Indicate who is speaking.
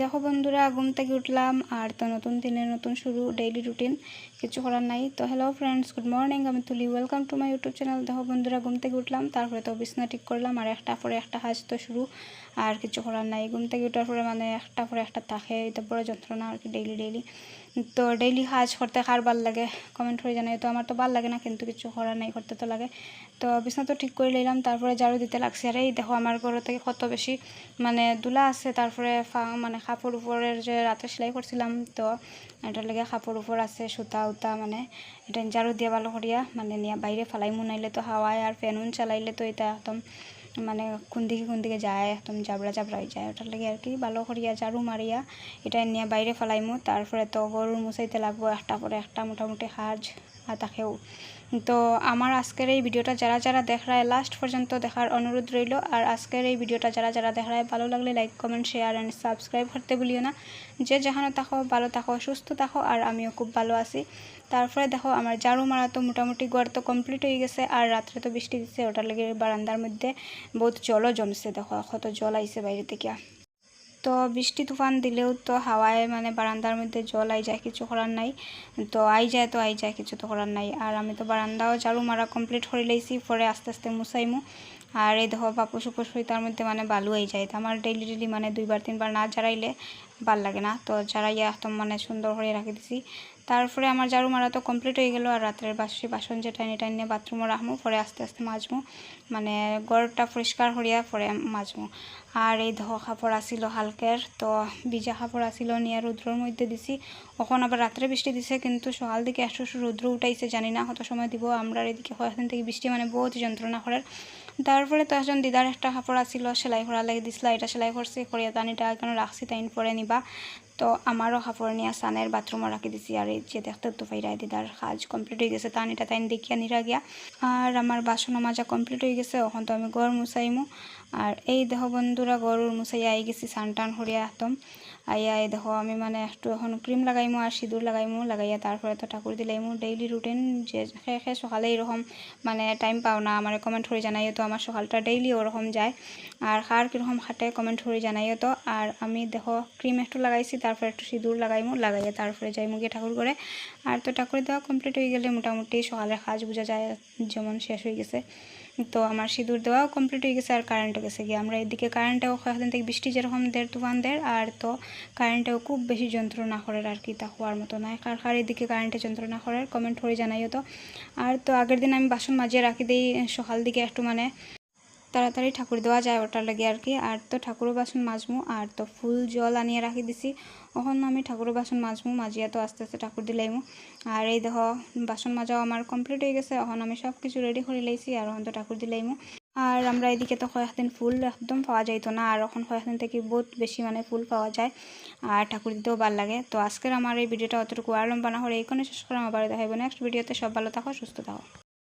Speaker 1: দেখো বন্ধুরা, ঘুম থেকে উঠলাম আর তো নতুন দিনের নতুন শুরু, ডেইলি রুটিন, কিছু করার নাই। তো হ্যালো ফ্রেন্ডস, গুড মর্নিং, আমি তুলি, welcome to my YouTube channel. দেখো বন্ধুরা, ঘুম থেকে উঠলাম, তারপরে তো বিছনা ঠিক করলাম আর একটা পরে একটা হাজ তো শুরু, আর কিছু করার নাই। ঘুম থেকে উঠার পরে মানে একটা পরে একটা থাকে, এটা বড় যন্ত্রণা আর কি ডেইলি। তো ডেইলি কাজ করতে কার ভাল লাগে কমেন্ট করে জানাই। তো আমার তো ভাল লাগে না, কিন্তু কিছু করার নাই, করতে তো লাগে। তো বিছনা তো ঠিক করে নিলাম, তারপরে ঝাড়ু দিতে লাগছে। আর এই দেখো আমার ঘর থেকে কত বেশি মানে দুলা আছে। তারপরে মানে কাপড় উপরের যে রাতে সেলাই করছিলাম, তো এটার লেগে কাপড় উপর আছে সুতা উতা, মানে এটা ঝাড়ু দিয়ে ভালো করিয়া মানে নিয়ে বাইরে ফেলাই মুনাইলে তো হাওয়ায় আর ফ্যান চালাইলে তো এটা একদম মানে কোন দিকে যায়, একদম জাবড়া হয়ে যায়। ওটার লেগে আর কি ভালো করিয়া ঝাড়ু মারিয়া এটা নিয়ে বাইরে ফেলাইমু। তারপরে তো গরুর মুছাইতে লাগবো একটা পরে একটা, মোটামুটি কাজ তাকেও। তো আমার আজকের এই ভিডিওটা যারা দেখায় লাস্ট পর্যন্ত দেখার অনুরোধ রইল। আর আজকের এই ভিডিওটা যারা দেখায় ভালো লাগলে like, comment, share and subscribe করতে ভুলিও না। যে যেখানে থাকো ভালো থাকো, সুস্থ থাকো, আর আমিও খুব ভালো আছি। তারপরে দেখো আমার ঝাড়ু মারা তো মোটামুটি ঘর তো কমপ্লিট হয়ে গেছে। আর রাত্রে তো বৃষ্টি দিচ্ছে, ওটার লেগে বারান্দার মধ্যে বহুত জলও জমছে। দেখো কত জল আইছে বাইরে থেকে। তো বৃষ্টি তুফান দিলেও তো হাওয়ায় মানে বারান্দার মধ্যে জল আই যায়, কিছু করার নাই। তো আই যায়, কিছু তো করার নাই। আর আমি তো বারান্দাও ঝাড়ু মারা কমপ্লিট করে লাইছি, পরে আস্তে আস্তে মুছাইমু। আর এই দেখো পাপুস উপুস তার মধ্যে মানে বালু হয়ে যায়। তো আমার ডেইলি মানে 2-3 বার না ঝাড়াইলে ভাল লাগে না। তো ঝাড়াইয়া একদম মানে সুন্দর করে রাখি দিছি। তারপরে আমার ঝাড়ু মারা তো কমপ্লিট হয়ে গেল। আর রাত্রের বাসন যে টাইনে বাথরুমও রাখমু, পরে আস্তে আস্তে মাজমু, মানে ঘরটা পরিষ্কার করিয়া পরে মাজমু। আর এই দেখো কাপড় আসিল হালকের, তো ভিজা কাপড় আসিল নিয়ে রৌদ্রের মধ্যে দিছি। এখন আবার রাত্রে বৃষ্টি দিছে, কিন্তু সকাল দিকে একটু রৌদ্র উঠাইছে, জানি না কত সময় দিব। আমরা এদিকে কয়েকদিন থেকে বৃষ্টি মানে বহুত যন্ত্রণা করার। তারপরে তো একজন দিদার একটা কাপড় আসিল সেলাই করা লাগে দিছিল, এটা সেলাই করছি, করিয়া টানিটা কেন রাখছি, তাইন পরে নিবা। তো আমারও কাপড় নিয়ে সানের বাথরুমও রাখি দিছি। আর এই যে দেখতে তো ফাইরাই দিদার কাজ কমপ্লিট হয়ে গেছে, টানিটা তাইন দেখিয়া নিরা গিয়া। আর আমার বাসন মাজা কমপ্লিট হয়ে গেছে, এখন তো আমি ঘর মুছাইমু। আর এই দেখো বন্ধুরা, গরুর মুছাইয়া আই গেছি সান টান করিয়া একদম। আইয়া এই দেখো আমি মানে একটু এখন ক্রিম লাগাইমু আর সিঁদুর লাগাইয়া তারপরে তো ঠাকুর দিলাইমু। ডেইলি রুটিন যে খেয়ে সকালে এরকম মানে টাইম পাও না, আমার কমেন্ট করে জানাইও তো আমার সকালটা ডেইলি ওরকম যায়। আর কার কীরকম খাটে কমেন্ট করে জানাইও তো। আর আমি দেখো ক্রিম একটু লাগাইছি, তারপরে একটু সিঁদুর লাগাইয়া তারপরে যাইমু গিয়ে ঠাকুর করে। আর তো ঠাকুর দেওয়া কমপ্লিট হয়ে গেলে মোটামুটি সকালের কাজ বোঝা যায় যেমন শেষ হয়ে গেছে। তো আমার সিঁদুর দেওয়াও কমপ্লিট হয়ে গেছে। আর কারেন্টও গেছে গিয়ে, আমরা এদিকে কারেন্টেও কয়েকদিন থেকে বৃষ্টি যেরকম তুফান আর তো কারেন্টেও খুব বেশি যন্ত্রণা করে আর কি, তা হওয়ার মতো নয়। কার এদিকে কারেন্টে যন্ত্রণা করে কমেন্ট করে জানাইও তো। আর তো আগের দিন আমি বাসন মাজিয়ে রাখি দিই, সকাল দিকে একটু মানে তাড়াতাড়ি ঠাকুর দেওয়া যায় ওটার লাগে আর কি। আর তো ঠাকুরও বাসন মাজমু, আর তো ফুল জল আনিয়ে রাখি দিছি। এখন আমি ঠাকুরও বাসন মাজিয়া তো আস্তে আস্তে ঠাকুর দিলাইমু। আর এই দেখো বাসন মাজাও আমার কমপ্লিট হয়ে গেছে, এখন আমি সব কিছু রেডি করে লাইছি, আর এখন তো ঠাকুর দিলাইমু। আর আমরা এদিকে তো কয়েকদিন ফুল একদম পাওয়া যাইতো না, আর এখন কয়েকদিন থেকে বহুত বেশি মানে ফুল পাওয়া যায়, আর ঠাকুর দিতেও ভালো লাগে। তো আজকের আমার এই ভিডিওটা অতটুকু আর লম্বা না হলে এইখানে শেষ করে আমার বাড়ি দেখাইব নেক্সট ভিডিওতে। সব ভালো থাকো, সুস্থ থাকো।